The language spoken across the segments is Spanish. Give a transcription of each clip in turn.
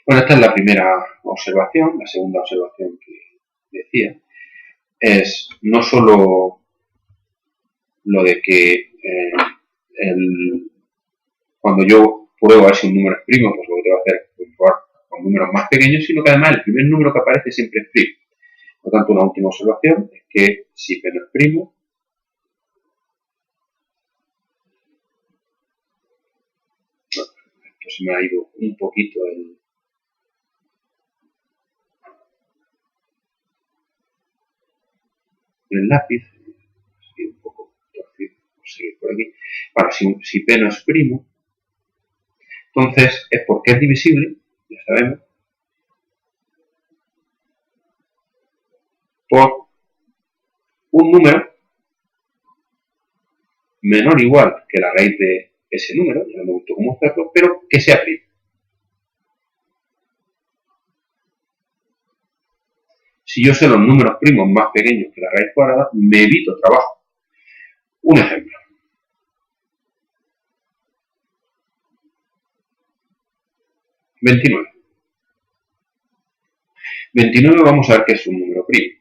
Bueno, esta es la primera observación. La segunda observación que decía es no solo lo de que cuando yo pruebo a ver si un número es primo, pues lo que tengo que hacer es probar con números más pequeños, sino que además el primer número que aparece siempre es primo. Por lo tanto, una última observación es que si P no es primo, esto se me ha ido un poquito el lápiz, un poco torcido, vamos a seguir por aquí. Bueno, si P no es primo, entonces es porque es divisible, ya sabemos, por un número menor o igual que la raíz de ese número, ya hemos visto cómo hacerlo, pero que sea primo. Si yo sé los números primos más pequeños que la raíz cuadrada, me evito trabajo. Un ejemplo. 29. 29 vamos a ver que es un número primo.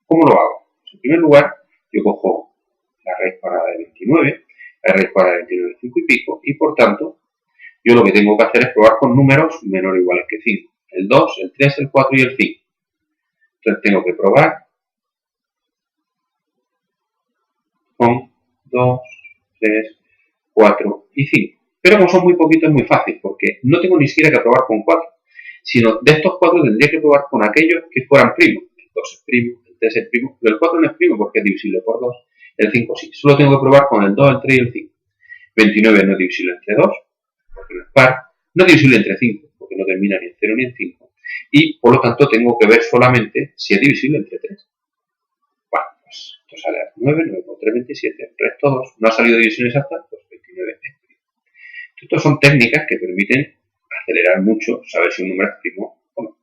¿Cómo lo hago? Pues en primer lugar, yo cojo la raíz cuadrada de 29, la raíz cuadrada de 29 es 5 y pico, y por tanto, yo lo que tengo que hacer es probar con números menor o iguales que 5. El 2, el 3, el 4 y el 5. Entonces tengo que probar con 2, 3, 4 y 5. Pero como son muy poquitos es muy fácil, porque no tengo ni siquiera que probar con 4, sino de estos 4 tendría que probar con aquellos que fueran primos. El 2 es primo, el 3 es primo, pero el 4 no es primo porque es divisible por 2. El 5 sí. Solo tengo que probar con el 2, el 3 y el 5. 29 no es divisible entre 2, porque no es par. No es divisible entre 5, porque no termina ni en 0 ni en 5. Y por lo tanto tengo que ver solamente si es divisible entre 3. Bueno, pues esto sale a 9, 9 por 3, 27. El resto 2. No ha salido división exacta, pues 29 es primo. Estas son técnicas que permiten acelerar mucho, saber si un número es primo o no.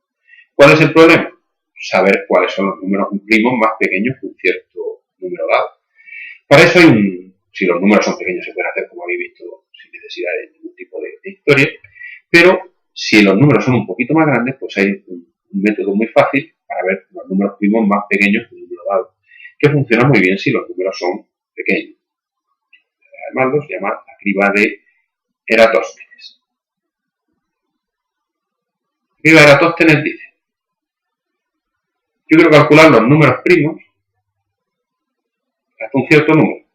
¿Cuál es el problema? Saber cuáles son los números primos más pequeños que un cierto número dado. Para eso hay si los números son pequeños se pueden hacer, como habéis visto, sin necesidad de ningún tipo de historia, pero si los números son un poquito más grandes, pues hay un método muy fácil para ver los números primos más pequeños que un número dado, que funciona muy bien si los números son pequeños. Además los llama la criba de Eratóstenes. La criba de Eratóstenes dice: yo quiero calcular los números primos hasta un cierto número.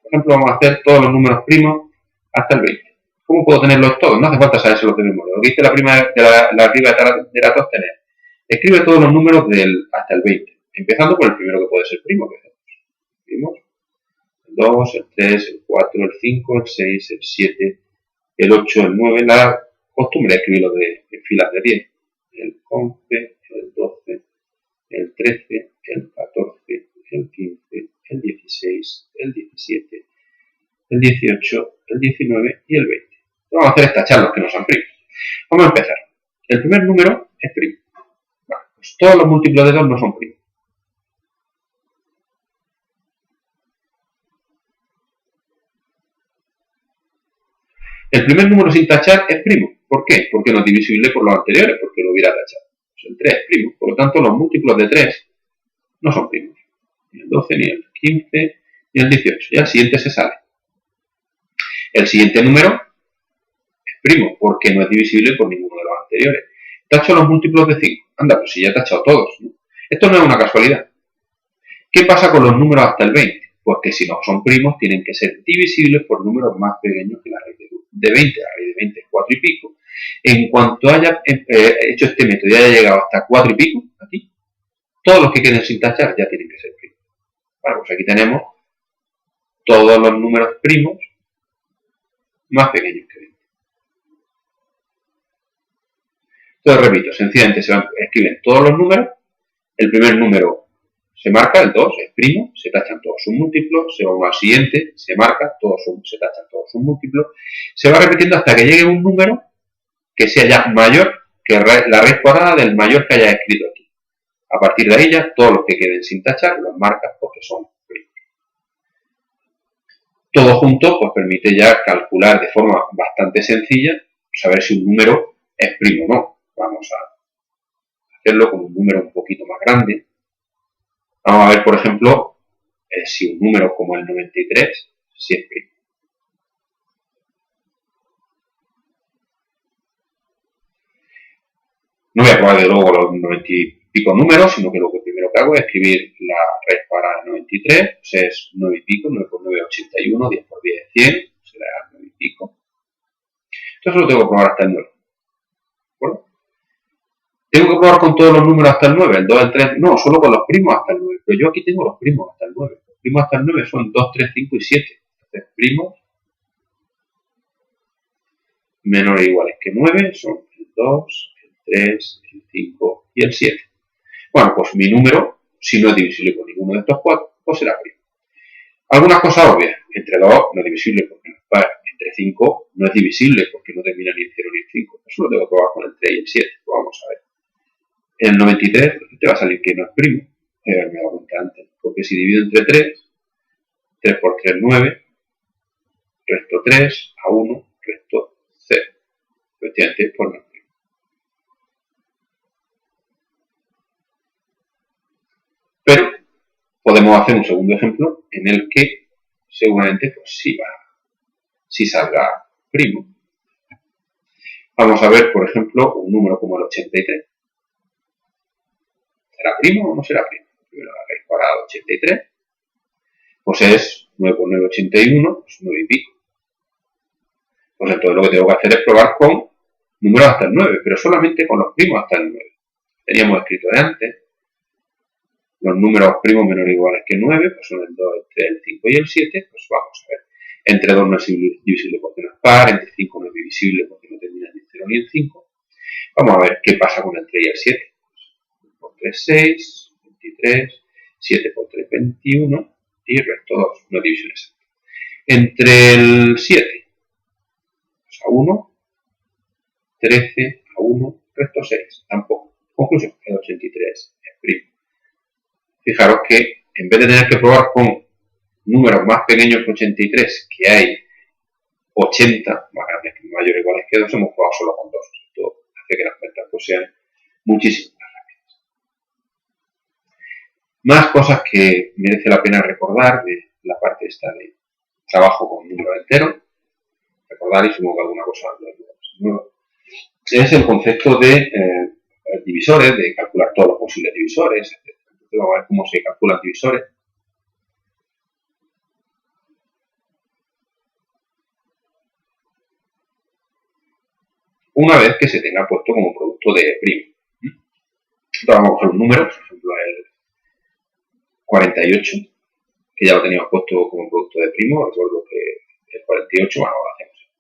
Por ejemplo, vamos a hacer todos los números primos hasta el 20. ¿Cómo puedo tenerlos todos? No hace falta saberse los de memoria. Lo que dice la criba de Eratóstenes: escribe todos los números hasta el 20, empezando por el primero que puede ser primo, que es el 2. ¿Vimos? El 2, el 3, el 4, el 5, el 6, el 7, el 8, el 9. La costumbre es escribirlo en filas de 10. El 11, el 12, el 13, el 14, el 15, el 16, el 17, el 18, el 19 y el 20. Vamos a hacer estas charlas que no son primos. Vamos a empezar. El primer número es primo. Bueno, pues todos los múltiplos de 2 no son primos. El primer número sin tachar es primo. ¿Por qué? Porque no es divisible por los anteriores, porque lo hubiera tachado. Pues el 3 es primo. Por lo tanto, los múltiplos de 3 no son primos. Ni el 12, ni el 15, ni el 18. Ya el siguiente se sale. El siguiente número es primo, porque no es divisible por ninguno de los anteriores. Tacho los múltiplos de 5. Anda, pues si ya he tachado todos, ¿no? Esto no es una casualidad. ¿Qué pasa con los números hasta el 20? Pues que si no son primos, tienen que ser divisibles por números más pequeños que la raíz de 20. La raíz de 20 es 4 y pico. En cuanto haya hecho este método y haya llegado hasta 4 y pico, aquí, todos los que queden sin tachar ya tienen que ser primos. Bueno, pues aquí tenemos todos los números primos más pequeños que 20. Entonces, repito, sencillamente se escriben todos los números. El primer número se marca, el 2 es primo, se tachan todos sus múltiplos, se va uno al siguiente, se marca, se tachan todos sus múltiplos, se va repitiendo hasta que llegue un número que sea ya mayor que la raíz cuadrada del mayor que haya escrito aquí. A partir de ahí ya todos los que queden sin tachar los marcas porque son primos. Todo junto pues permite ya calcular de forma bastante sencilla saber si un número es primo o no. Vamos a hacerlo con un número un poquito más grande. Vamos a ver, por ejemplo, si un número como el 93, si es primo. No voy a probar de luego los 90 y pico números, sino que lo que primero que hago es escribir la raíz cuadrada de 93, pues es 9 y pico, 9 por 9, 81, 10 por 10, 100, será 9 y pico. Entonces lo tengo que probar hasta el 9. ¿Bueno? Tengo que probar con todos los números hasta el 9, el 2, el 3, no, solo con los primos hasta el 9, pero yo aquí tengo los primos hasta el 9. Los primos hasta el 9 son 2, 3, 5 y 7. Entonces, primos menores o iguales que 9 son el 2, el 3, el 5 y el 7. Bueno, pues mi número, si no es divisible por ninguno de estos cuatro, pues será primo. Algunas cosas obvias. Entre 2 no es divisible porque no es par. Entre 5 no es divisible porque no termina ni en 0 ni en 5. Eso lo tengo que probar con el 3 y el 7. Pues vamos a ver. El 93 te va a salir que no es primo. Me he dado cuenta antes. Porque si divido entre 3, 3 por 3, 9. Resto 3 a 1, resto 0. Efectivamente, pues no es primo. Pero podemos hacer un segundo ejemplo en el que seguramente pues sí salga primo. Vamos a ver, por ejemplo, un número como el 83. ¿Será primo o no será primo? Primero la raíz cuadrada de 83, pues es 9 por 9, 81, pues 9 y pico. Pues entonces lo que tengo que hacer es probar con números hasta el 9, pero solamente con los primos hasta el 9. Teníamos escrito de antes, los números primos menores o iguales que 9, pues son el 2, el 3, el 5 y el 7, pues vamos a ver. Entre 2 no es divisible porque no es par, entre 5 no es divisible porque no termina ni en 0 ni en 5. Vamos a ver qué pasa con el 3 y el 7. 1 por 3, 6, 23, 7 por 3, 21 y resto 2, no división exacta. Entre el 7, pues a 1, 13, a 1, resto 6, tampoco. Conclusión, el 83 es primo. Fijaros que en vez de tener que probar con números más pequeños que 83, que hay 80, más grandes que mayores o iguales que 2, hemos probado solo con 2. Esto hace que las cuentas pues, sean muchísimo más rápidas. Más cosas que merece la pena recordar de la parte esta de trabajo con números enteros. Recordar, y supongo que alguna cosa nueva, es el concepto de divisores, de calcular todos los posibles divisores, etc. Entonces vamos a ver cómo se calculan divisores. Una vez que se tenga puesto como producto de primo. Entonces vamos a coger un número, por ejemplo el 48, que ya lo teníamos puesto como producto de primo. Recuerdo que el 48, bueno, lo hacemos,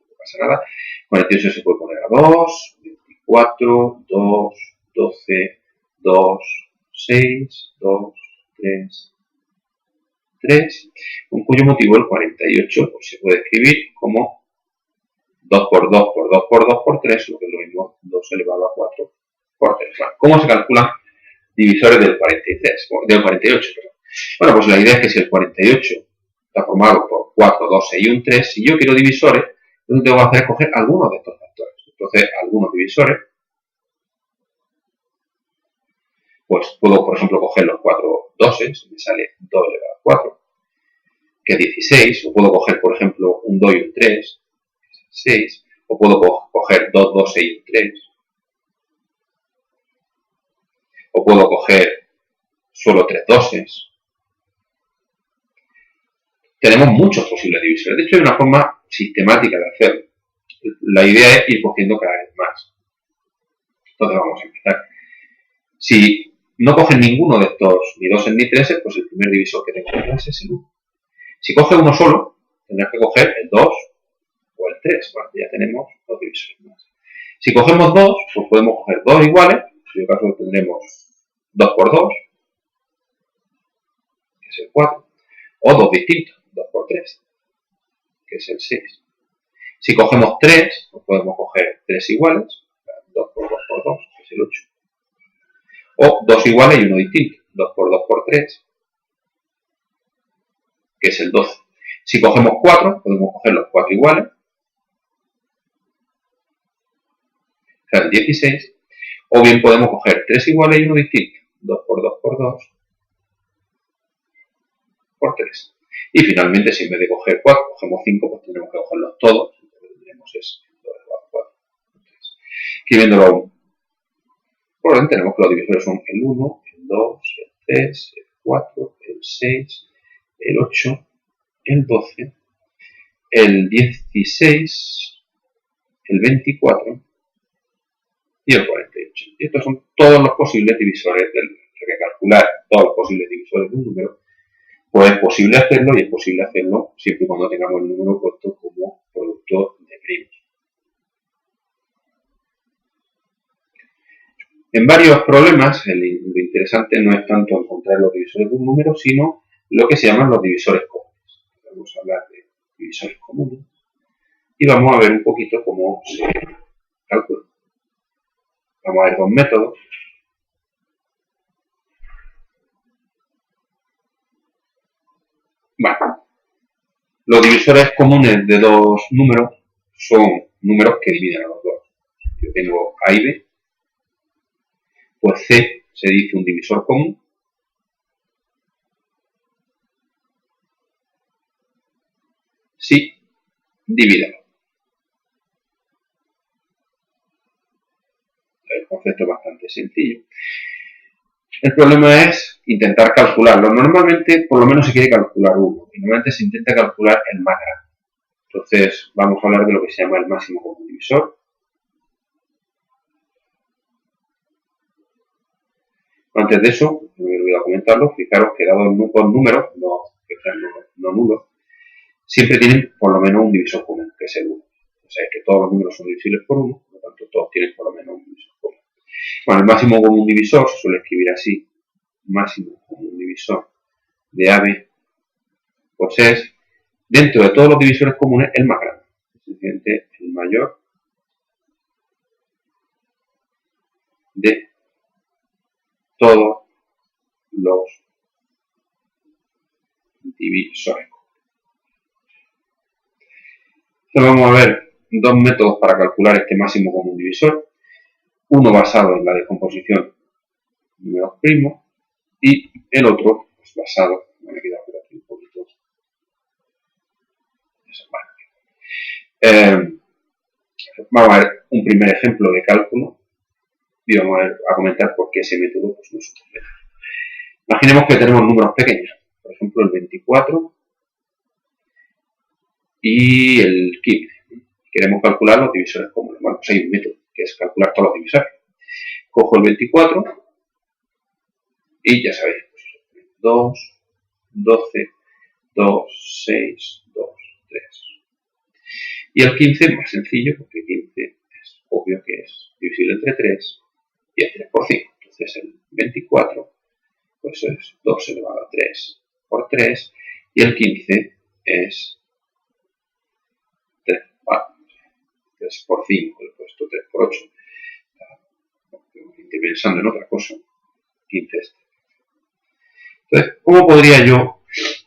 no pasa nada. 48 se puede poner a 2, 24, 2, 12, 2, 6, 2, 3, 3, con cuyo motivo el 48 pues, se puede escribir como 2 por 2 por 2 por 2 por 3, lo que es lo mismo 2 elevado a 4 por 3. Bueno, ¿cómo se calculan divisores del 43, del 48? Perdón. Bueno, pues la idea es que si el 48 está formado por 4, 2, 6 y un 3, si yo quiero divisores, lo que tengo que hacer es coger algunos de estos factores. Entonces, algunos divisores, pues puedo, por ejemplo, coger los 4 doses, me sale 2 elevado a 4, que es 16, o puedo coger, por ejemplo, un 2 y un 3, que es 6, o puedo coger 2, 2, 6 y un 3, o puedo coger solo 3 doses. Tenemos muchos posibles divisores. De hecho, hay una forma sistemática de hacerlo. La idea es ir cogiendo cada vez más. Entonces vamos a empezar. Si no cogen ninguno de estos, ni 2 ni 3, pues el primer divisor que tengo que hacer es el 1. Si coge uno solo, tendrás que coger el 2 o el 3. Bueno, ya tenemos 2 divisores más. Si cogemos 2, pues podemos coger 2 iguales. En este caso tendremos 2 por 2, que es el 4. O 2 distintos, 2 por 3, que es el 6. Si cogemos 3, pues podemos coger 3 iguales, 2 por 2 por 2, que es el 8. O 2 iguales y uno distinto, 2 por 2 por 3, que es el 12. Si cogemos 4, podemos coger los 4 iguales, sea, el 16, o bien podemos coger 3 iguales y uno distinto. 2 por 2 por 2 por 3. Y finalmente, si en vez de coger 4, cogemos 5, pues tendremos que cogerlos todos. Entonces tendremos eso, 2 igual a 4. Escribiéndolo aún por orden, tenemos que los divisores son el 1, el 2, el 3, el 4, el 6, el 8, el 12, el 16, el 24 y el 48. Y estos son todos los posibles divisores del número. O sea que calcular todos los posibles divisores de un número, pues es posible hacerlo, y es posible hacerlo siempre y cuando tengamos el número puesto como producto de primos. En varios problemas, lo interesante no es tanto encontrar los divisores de un número, sino lo que se llaman los divisores comunes. Vamos a hablar de divisores comunes y vamos a ver un poquito cómo se calcula. Vamos a ver dos métodos. Bueno, los divisores comunes de dos números son números que dividen a los dos. Yo tengo A y B, pues C se dice un divisor común. Si divídelo. El concepto es bastante sencillo. El problema es intentar calcularlo. Normalmente, por lo menos, se quiere calcular uno. Y normalmente se intenta calcular el más grande. Entonces, vamos a hablar de lo que se llama el máximo común divisor. Antes de eso, no me he olvidado comentarlo, fijaros que dados dos números, no nulos, siempre tienen por lo menos un divisor común, que es el 1. O sea, es que todos los números son divisibles por 1, por lo tanto, todos tienen por lo menos un divisor común. Bueno, el máximo común divisor se suele escribir así: máximo común divisor de AB, pues es, dentro de todos los divisores comunes, el más grande. Simplemente el mayor de todos los divisores. Entonces vamos a ver dos métodos para calcular este máximo común divisor. Uno basado en la descomposición de números primos y el otro pues, basado, me he quedado por aquí un poquito. Vamos a ver un primer ejemplo de cálculo y vamos a comentar por qué ese método pues, no es completo. Imaginemos que tenemos números pequeños, por ejemplo el 24 y el 15. Queremos calcular los divisores comunes. Bueno, pues hay un método que es calcular todos los divisores. Cojo el 24 y ya sabéis, pues, 2, 12, 2, 6, 2, 3. Y el 15 es más sencillo porque 15 es obvio que es divisible entre 3 y es 3 por 5. Entonces el 24 pues es 2 elevado a 3 por 3 y el 15 es 3, 3 por 5, he puesto 3 por 8. Estoy pensando en otra cosa. 15 es 3. Entonces, ¿cómo podría yo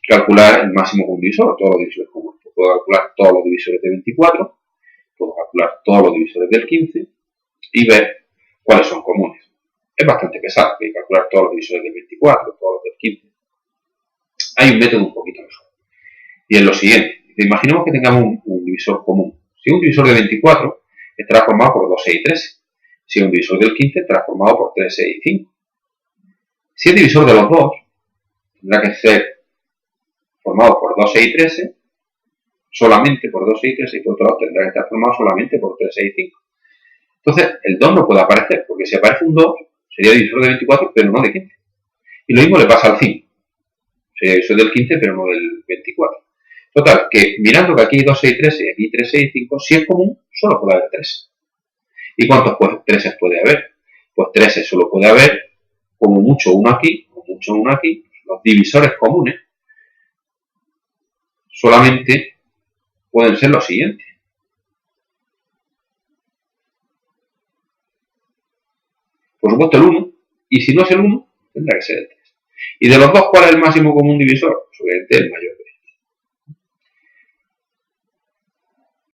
calcular el máximo común divisor, todos los divisores comunes? Pues puedo calcular todos los divisores de 24, puedo calcular todos los divisores del 15 y ver cuáles son comunes. Es bastante pesado que calcular todos los divisores del 24, todos los del 15. Hay un método un poquito mejor. Y es lo siguiente. Imaginemos que tengamos un divisor común. Si un divisor de 24 estará formado por 2, 6 y 13. Si un divisor del 15 estará formado por 3, 6 y 5. Si el divisor de los dos tendrá que ser formado por 2, 6 y 13, solamente por 2, 6 y 13, y por otro lado tendrá que estar formado solamente por 3, 6 y 5. Entonces, el 2 no puede aparecer, porque si aparece un 2, sería divisor de 24, pero no de 15. Y lo mismo le pasa al 5. Sería divisor del 15, pero no del 24. Total, que mirando que aquí hay 2, 6 y 13 y aquí 3, 6 y 5, si es común, solo puede haber 13. ¿Y cuántos 13 puede haber? Pues 13 solo puede haber, como mucho uno aquí, como mucho uno aquí. Los divisores comunes solamente pueden ser los siguientes. Por supuesto el 1, y si no es el 1, tendrá que ser el 3. ¿Y de los dos cuál es el máximo común divisor? Pues obviamente el mayor.